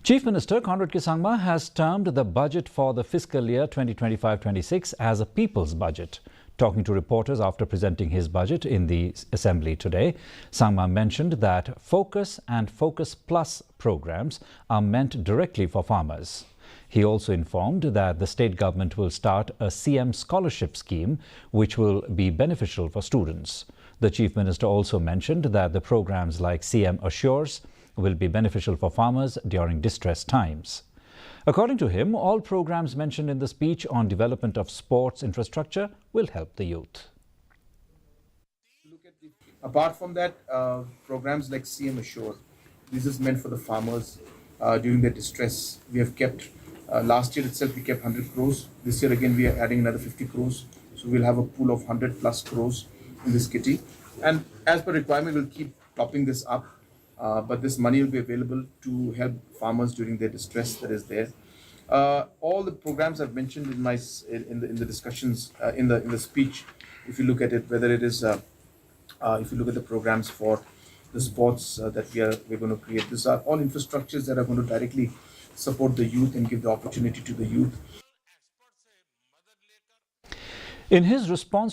Chief Minister Conrad Kisangma has termed the budget for the fiscal year 2025-26 as a people's budget. Talking to reporters after presenting his budget in the Assembly today, Sangma mentioned that Focus and Focus Plus programs are meant directly for farmers. He also informed that the state government will start a CM scholarship scheme which will be beneficial for students. The Chief Minister also mentioned that the programs like CM Assures will be beneficial for farmers during distress times. According to him, all programs mentioned in the speech on development of sports infrastructure will help the youth. Apart from that, programs like CM Assure, this is meant for the farmers during their distress. We have kept, last year itself we kept 100 crores. This year again we are adding another 50 crores. So we'll have a pool of 100 plus crores in this kitty. And as per requirement, we'll keep topping this up. But this money will be available to help farmers during their distress that is there. All the programs I've mentioned in my in the discussions in the speech, if you look at it, whether it is if you look at the programs for the sports that we're going to create, these are all infrastructures that are going to directly support the youth and give the opportunity to the youth. In his response to